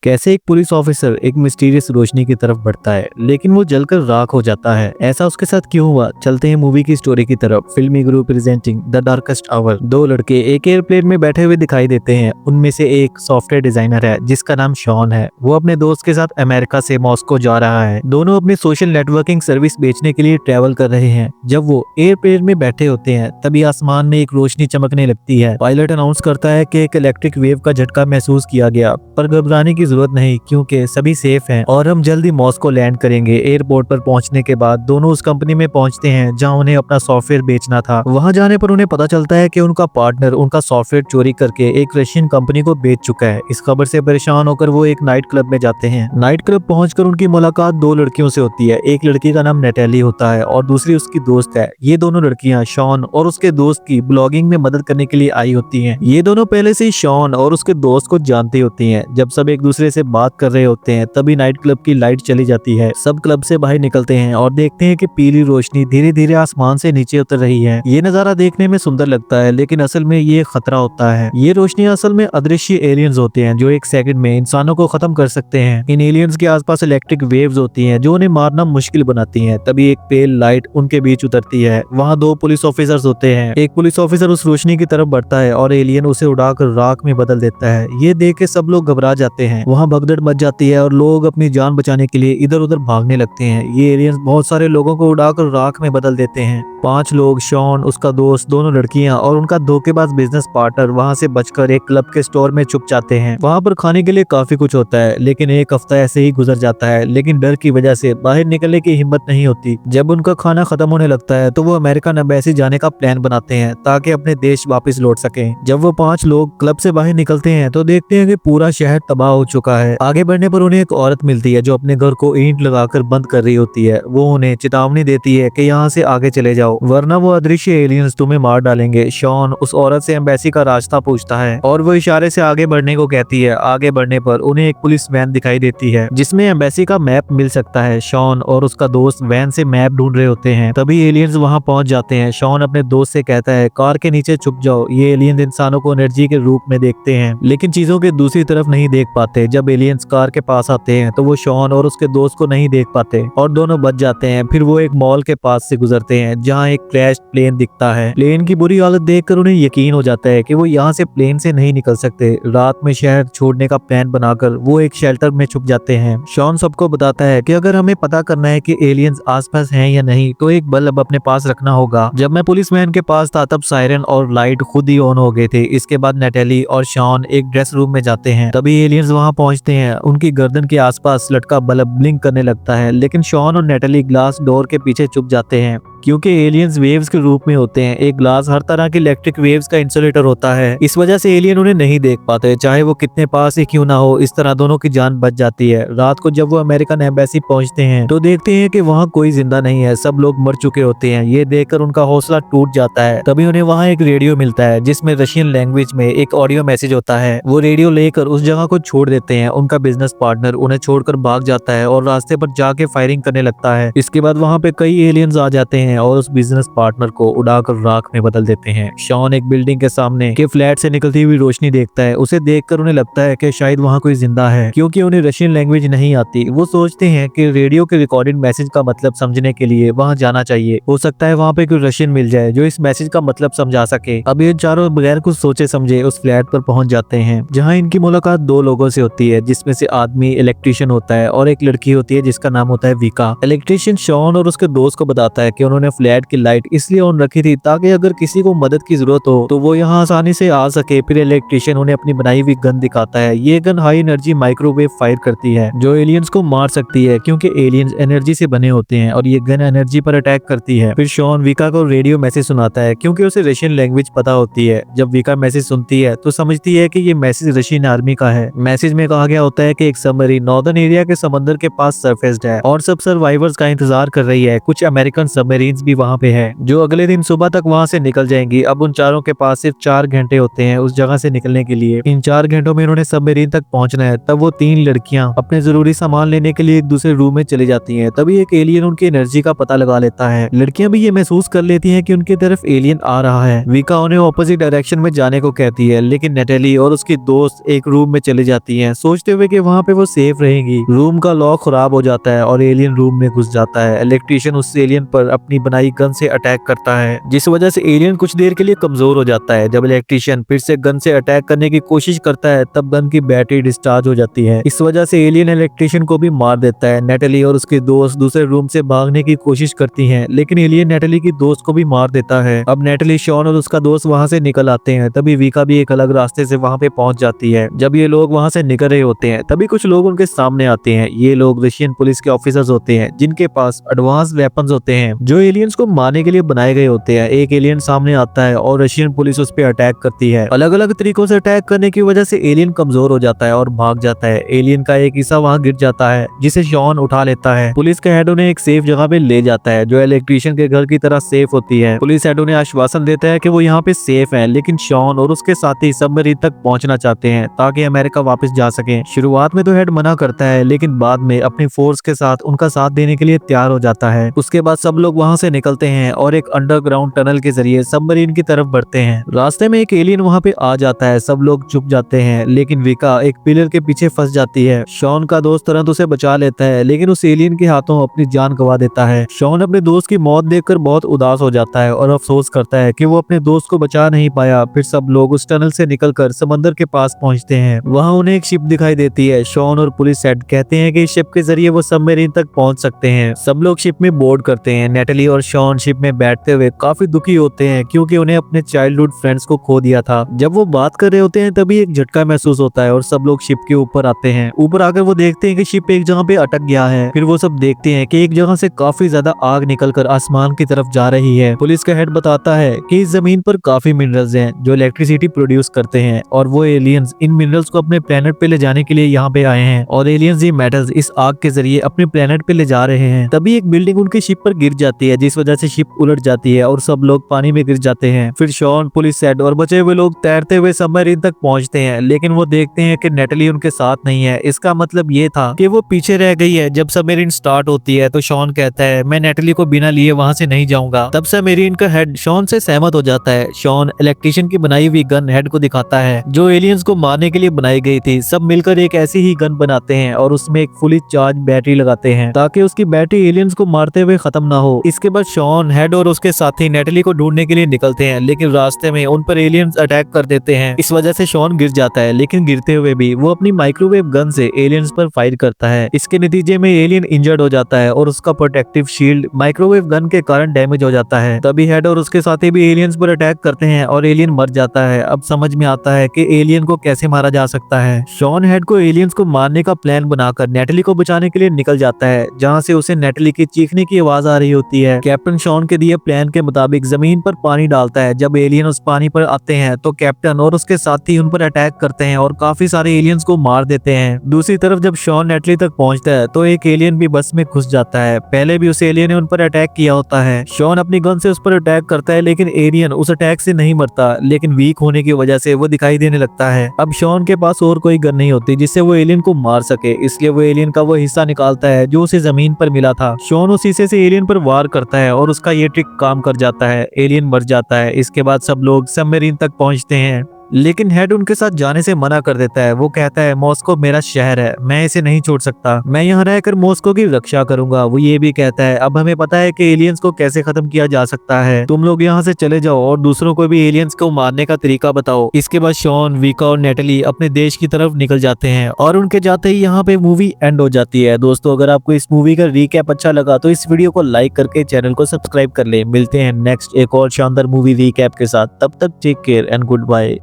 कैसे एक police officer एक मिस्टीरियस रोशनी की तरफ बढ़ता है लेकिन वो जलकर राख हो जाता है। ऐसा उसके साथ क्यों हुआ, चलते हैं मूवी की स्टोरी की तरफ। फिल्मी group presenting the darkest hour. दो लड़के एक एयरप्लेन में बैठे हुए दिखाई देते हैं। उनमें से एक सॉफ्टवेयर डिजाइनर है जिसका नाम शॉन है। वो अपने दोस्त के साथ अमेरिका से मॉस्को जा रहा है। दोनों अपनी सोशल नेटवर्किंग सर्विस बेचने के लिए ट्रैवल कर रहे हैं। जब वो एयरप्लेन में बैठे होते हैं तभी आसमान में एक रोशनी चमकने लगती है। पायलट अनाउंस करता है कि एक इलेक्ट्रिक वेव का झटका महसूस किया गया, पर घबराने की जरूरत नहीं क्योंकि सभी सेफ हैं और हम जल्दी मॉस्को लैंड करेंगे। एयरपोर्ट पर पहुंचने के बाद दोनों उस कंपनी में पहुंचते हैं जहां उन्हें अपना सॉफ्टवेयर बेचना था। वहां जाने पर उन्हें पता चलता है कि उनका पार्टनर उनका सॉफ्टवेयर चोरी करके एक रशियन कंपनी को बेच चुका है। इस खबर से परेशान होकर वो एक नाइट क्लब में जाते हैं। नाइट क्लब पहुंचकर उनकी मुलाकात दो लड़कियों से होती है। एक लड़की का नाम नेटेली होता है और दूसरी उसकी दोस्त है। ये दोनों लड़कियां शॉन और उसके दोस्त की ब्लॉगिंग में मदद करने के लिए आई होती हैं। ये दोनों पहले से ही शॉन और उसके दोस्त को जानती होती हैं। जब सब एक दूसरे से बात कर रहे होते हैं तभी नाइट क्लब की लाइट चली जाती है। सब क्लब से बाहर निकलते हैं और देखते हैं कि पीली रोशनी धीरे धीरे आसमान से नीचे उतर रही है। ये नजारा देखने में सुंदर लगता है लेकिन असल में ये खतरा होता है। ये रोशनी असल में अदृश्य एलियंस होते हैं जो एक सेकंड में इंसानों को खत्म कर सकते हैं। इन एलियंस के आसपास इलेक्ट्रिक वेव्स होती हैं जो उन्हें मारना मुश्किल बनाती हैं। तभी एक पेल लाइट उनके बीच उतरती है। वहाँ दो पुलिस ऑफिसर्स होते हैं। एक पुलिस ऑफिसर उस रोशनी की तरफ बढ़ता है और एलियन उसे उड़ाकर राख में बदल देता है। ये देख के सब लोग घबरा जाते हैं। वहाँ भगदड़ मच जाती है और लोग अपनी जान बचाने के लिए इधर उधर भागने लगते हैं। ये एलियंस बहुत सारे लोगों को उड़ाकर राख में बदल देते हैं। 5 लोग, शॉन, उसका दोस्त, दोनों लड़कियां और उनका धोखेबाज बिजनेस पार्टनर वहां से बचकर एक क्लब के स्टोर में छुप जाते हैं। वहां पर खाने के लिए काफी कुछ होता है लेकिन एक हफ्ता ऐसे ही गुजर जाता है। लेकिन डर की वजह से बाहर निकलने की हिम्मत नहीं होती। जब उनका खाना खत्म होने लगता है तो वो अमेरिकन एम्बेसी जाने का प्लान बनाते हैं ताकि अपने देश वापस लौट सकें। जब वो 5 लोग क्लब से बाहर निकलते हैं तो देखते हैं कि पूरा शहर तबाह हो चुका है। आगे बढ़ने पर उन्हें एक औरत मिलती है जो अपने घर को ईंट लगाकर बंद कर रही होती है। वो उन्हें चेतावनी देती है कि यहाँ से आगे चले जाओ वरना वो अदृश्य एलियंस तुम्हें मार डालेंगे। शॉन उस औरत से एम्बेसी का रास्ता पूछता है और वो इशारे से आगे बढ़ने को कहती है। आगे बढ़ने पर उन्हें एक पुलिस वैन दिखाई देती है जिसमें एम्बेसी का मैप मिल सकता है। शॉन और उसका दोस्त वैन से मैप ढूंढ रहे होते हैं। तभी एलियंस वहां पहुंच जाते हैं। शॉन अपने दोस्त से कहता है कार के नीचे छुप जाओ। ये एलियंस इंसानों को एनर्जी के रूप में देखते हैं लेकिन चीजों के दूसरी तरफ नहीं देख पाते। जब एलियंस कार के पास आते हैं तो वो शॉन और उसके दोस्त को नहीं देख पाते और दोनों बच जाते हैं। फिर वो एक मॉल के पास से गुजरते हैं जहाँ एक क्रैश प्लेन दिखता है। प्लेन की बुरी हालत देखकर उन्हें यकीन हो जाता है कि वो यहाँ से प्लेन से नहीं निकल सकते। रात में शहर छोड़ने का प्लान बनाकर वो एक शेल्टर में छुप जाते हैं। शॉन सबको बताता है कि अगर हमें पता करना है कि एलियंस आसपास हैं या नहीं तो एक बल्ब अपने पास रखना होगा। जब मैं पुलिस वैन के पास था तब सायरन और लाइट खुद ही ऑन हो गए थे। इसके बाद नेटेली और शॉन एक ड्रेस रूम में जाते हैं। तभी एलियंस वहां पहुंचते हैं। उनकी गर्दन के आसपास लटका बल्ब ब्लिंक करने लगता है लेकिन शॉन और नेटेली ग्लास डोर के पीछे छुप जाते हैं क्योंकि एलियंस वेव्स के रूप में होते हैं। एक ग्लास हर तरह की इलेक्ट्रिक वेव्स का इंसुलेटर होता है। इस वजह से एलियन उन्हें नहीं देख पाते चाहे वो कितने पास ही क्यों ना हो। इस तरह दोनों की जान बच जाती है। रात को जब वो अमेरिकन एम्बेसी पहुंचते हैं तो देखते हैं कि वहाँ कोई जिंदा नहीं है, सब लोग मर चुके होते हैं। ये देखकर उनका हौसला टूट जाता है। तभी उन्हें वहाँ एक रेडियो मिलता है जिसमें रशियन लैंग्वेज में एक ऑडियो मैसेज होता है। वो रेडियो लेकर उस जगह को छोड़ देते हैं। उनका बिजनेस पार्टनर उन्हें छोड़कर भाग जाता है और रास्ते पर जाके फायरिंग करने लगता है। इसके बाद वहाँ पे कई एलियंस आ जाते हैं और उस बिजनेस पार्टनर को उड़ाकर राख में बदल देते हैं। शॉन एक बिल्डिंग के सामने के फ्लैट से निकलती हुई रोशनी देखता है। उसे देखकर उन्हें लगता है कि शायद वहाँ कोई जिंदा है क्योंकि उन्हें रशियन लैंग्वेज नहीं आती। वो सोचते हैं कि रेडियो के रिकॉर्डेड मैसेज का मतलब समझने के लिए वहाँ जाना चाहिए। हो सकता है वहाँ पे कोई रशियन मिल जाए जो इस मैसेज का मतलब समझा सके। अब ये चारों बगैर कुछ सोचे समझे उस फ्लैट पर पहुंच जाते हैं जहाँ इनकी मुलाकात 2 लोगों से होती है जिसमें से आदमी इलेक्ट्रिशियन होता है और एक लड़की होती है जिसका नाम होता है विका। इलेक्ट्रिशियन शॉन और उसके दोस्त को बताता है कि उन्होंने फ्लैट की लाइट इसलिए ऑन रखी थी ताकि अगर किसी को मदद की जरूरत हो तो वो यहाँ आसानी से आ सके। फिर इलेक्ट्रिशियन उन्हें अपनी बनाई हुई गन दिखाता है। ये gun high energy microwave fire करती है जो एलियंस को मार सकती है क्योंकि एलियंस एनर्जी से बने होते हैं और ये गन एनर्जी पर अटैक करती है। फिर शॉन विका को रेडियो मैसेज सुनाता है क्योंकि उसे रशियन लैंग्वेज पता होती है। जब विका मैसेज सुनती है तो समझती है कि ये मैसेज रशियन आर्मी का है। मैसेज में कहा गया होता है कि एक सबमरीन नॉर्दर्न एरिया के समंदर के पास सरफेस्ड है और सब सर्वाइवर्स का इंतजार कर रही है। कुछ अमेरिकन सबमरीन्स भी वहाँ पे है जो अगले दिन सुबह तक वहाँ से निकल जाएंगी। अब उन चारों के पास सिर्फ 4 घंटे होते हैं उस जगह से निकलने के लिए। इन 4 घंटों में उन्होंने सबमरीन तक पहुंचना है। तब वो 3 लड़कियां अपने जरूरी सामान लेने के लिए एक दूसरे रूम में चली जाती हैं। तभी एक एलियन उनकी एनर्जी का पता लगा लेता है। लड़कियां भी ये महसूस कर लेती हैं कि उनकी तरफ एलियन आ रहा है। विका उन्हें ऑपोजिट डायरेक्शन में जाने को कहती है लेकिन नेटेली और उसकी दोस्त एक रूम में चली जाती हैं। हैं, सोचते हुए कि वहाँ पे वो सेफ रहेंगी। रूम का लॉक खराब हो जाता है और एलियन रूम में घुस जाता है। इलेक्ट्रिशियन उस एलियन पर अपनी बनाई गन से अटैक करता है, जिस वजह से एलियन कुछ देर के लिए कमजोर हो जाता है। जब इलेक्ट्रिशियन फिर से गन से अटैक करने की कोशिश करता है तब गन की बैटरी डिस्चार्ज हो जाती है। इस वजह से एलियन इलेक्ट्रिशियन को भी मार देता है। नेटली और उसके दोस्त दूसरे रूम से भागने की कोशिश करती हैं, लेकिन एलियन नेटली की दोस्त को भी मार देता है। अब नेटली, शॉन और उसका दोस्त वहां से निकल आते हैं। तभी विका भी एक अलग रास्ते से वहां पे पहुंच जाती है। जब ये लोग वहां से निकल रहे होते हैं तभी कुछ लोग उनके सामने आते हैं। ये लोग रशियन पुलिस के ऑफिसर्स होते हैं जिनके पास एडवांस वेपन्स होते हैं जो एलियंस को मारने के लिए बनाए गए होते हैं। एक एलियन सामने आता है और रशियन पुलिस उस पर अटैक करती है। अलग अलग तरीकों से अटैक करने की वजह से एलियन कमजोर हो जाता है और भाग जाता है। एलियन का एक हिस्सा वहां गिर जाता है जिसे शॉन उठा लेता है। पुलिस का हेड उन्हें एक सेफ जगह पे ले जाता है जो इलेक्ट्रिशियन के घर की तरह सेफ होती है। पुलिस हेड उन्हें आश्वासन देता है कि वो यहाँ पे सेफ है, लेकिन शॉन और उसके साथी सबमरीन तक पहुंचना चाहते हैं ताकि अमेरिका वापस जा सके। शुरुआत में तो हेड मना करता है, लेकिन बाद में अपनी फोर्स के साथ उनका साथ देने के लिए तैयार हो जाता है। उसके बाद सब लोग वहां से निकलते हैं और एक अंडरग्राउंड टनल के जरिए सबमरीन की तरफ बढ़ते हैं। रास्ते में एक एलियन वहां पे आ जाता है। सब लोग चुप जाते हैं, लेकिन विका एक पिलर के पीछे फंस जाती है। शॉन का दोस्त तुरंत उसे बचा लेता है, लेकिन उस एलियन के हाथों अपनी जान गंवा देता है। शॉन अपने दोस्त की मौत देखकर बहुत उदास हो जाता है और अफसोस करता है कि वो अपने दोस्त को बचा नहीं पाया। फिर सब लोग उस टनल से निकलकर समंदर के पास पहुंचते हैं। वहां उन्हें एक शिप दिखाई देती है। शॉन और पुलिस हेड कहते हैं कि इस शिप के जरिए वो सबमरीन तक पहुंच सकते हैं। सब लोग शिप में बोर्ड करते हैं। नेटली और शॉन शिप में बैठते हुए काफी दुखी होते हैं क्योंकि उन्हें अपने चाइल्डहुड फ्रेंड्स को खो दिया था। जब वो बात कर रहे होते हैं तभी एक झटका महसूस होता है और सब लोग शिप के ऊपर आते हैं। ऊपर आकर वो देखते हैं कि शिप एक जगह पे अटक गया है। फिर वो सब देखते हैं कि एक जगह से काफी ज्यादा आग निकलकर आसमान की तरफ जा रही है। पुलिस का हेड बताता है कि इस जमीन पर काफी मिनरल्स हैं जो इलेक्ट्रिसिटी प्रोड्यूस करते हैं और वो एलियंस इन मिनरल्स को अपने प्लेनेट पे ले जाने के लिए यहाँ पे आए हैं और एलियंस ये मेटल्स इस आग के जरिए अपने प्लेनेट पे ले जा रहे हैं। तभी एक बिल्डिंग उनकी शिप पर गिर जाती है जिस वजह से शिप उलट जाती है और सब लोग पानी में गिर जाते हैं। फिर शॉन, पुलिस हेड और बचे हुए लोग तैरते हुए सबमरीन तक पहुंचते हैं, लेकिन वो देखते हैं कि नेटली उनके साथ नहीं है। इसका मतलब ये था कि वो पीछे रह गई है। जब सबमरीन स्टार्ट होती है तो शॉन कहता है मैं नेटली को बिना लिए वहां से नहीं जाऊंगा। तब सबमरीन का हेड शॉन से सहमत हो जाता है। शॉन इलेक्ट्रिशियन की बनाई हुई गन हेड को दिखाता है जो एलियंस को मारने के लिए बनाई गई थी। सब मिलकर एक ऐसी ही गन बनाते हैं और उसमें एक फुली चार्ज बैटरी लगाते हैं ताकि उसकी बैटरी एलियंस को मारते हुए खत्म ना हो। इसके बाद शॉन, हेड और उसके साथी नेटली को ढूंढने के लिए निकलते हैं, लेकिन रास्ते में उन पर एलियंस अटैक कर देते हैं। इस वजह से शॉन गिर जाता है, लेकिन गिरते हुए भी वो अपनी माइक्रोवेव गन से एलियंस पर फायर करता है। इसके नतीजे में एलियन इंजर्ड हो जाता है और उसका प्रोटेक्टिव शील्ड माइक्रोवेव गन के कारण डैमेज हो जाता है। तभी हेड और उसके साथी भी एलियंस पर अटैक करते हैं और एलियन मर जाता है। अब समझ में आता है कि एलियन को कैसे मारा जा सकता है। शॉन हेड को एलियंस को मारने का प्लान बनाकर नेटली को बचाने के लिए निकल जाता है, जहाँ से उसे नेटली की चीखने की आवाज आ रही होती है। कैप्टन शॉन के दिए प्लान के मुताबिक जमीन पर पानी डालता है। जब एलियन उस पानी पर आते हैं तो कैप्टन और उसके साथी उन पर अटैक करते हैं और काफी सारे एलियंस को मार देते हैं। दूसरी तरफ जब शॉन नेटली तक पहुंचता है तो एक एलियन भी बस में घुस जाता है। पहले भी उस एलियन ने उन पर अटैक किया होता है। शॉन अपनी गन से उस पर अटैक करता है, लेकिन एलियन उस अटैक से नहीं मरता, लेकिन वीक होने की वजह से वो दिखाई देने लगता है। अब शॉन के पास और कोई गन नहीं होती जिससे वो एलियन को मार सके, इसलिए वो एलियन का वो हिस्सा निकालता है जो उसे जमीन पर मिला था। शॉन उस हिस्से से एलियन पर वार करता है और उसका ये ट्रिक काम कर जाता है। एलियन मर जाता है। इसके बाद सब लोग सबमरीन तक पहुंचते हैं, लेकिन हेड उनके साथ जाने से मना कर देता है। वो कहता है मॉस्को मेरा शहर है, मैं इसे नहीं छोड़ सकता, मैं यहाँ रहकर मॉस्को की रक्षा करूंगा। वो ये भी कहता है अब हमें पता है कि एलियंस को कैसे खत्म किया जा सकता है, तुम लोग यहाँ से चले जाओ और दूसरों को भी एलियंस को मारने का तरीका बताओ। इसके बाद शॉन, विका और नेटली अपने देश की तरफ निकल जाते हैं और उनके जाते ही यहाँ पे मूवी एंड हो जाती है। दोस्तों, अगर आपको इस मूवी का रीकैप अच्छा लगा तो इस वीडियो को लाइक करके चैनल को सब्सक्राइब कर ले। मिलते हैं नेक्स्ट एक और शानदार मूवी रीकैप के साथ। तब तक take care and good bye.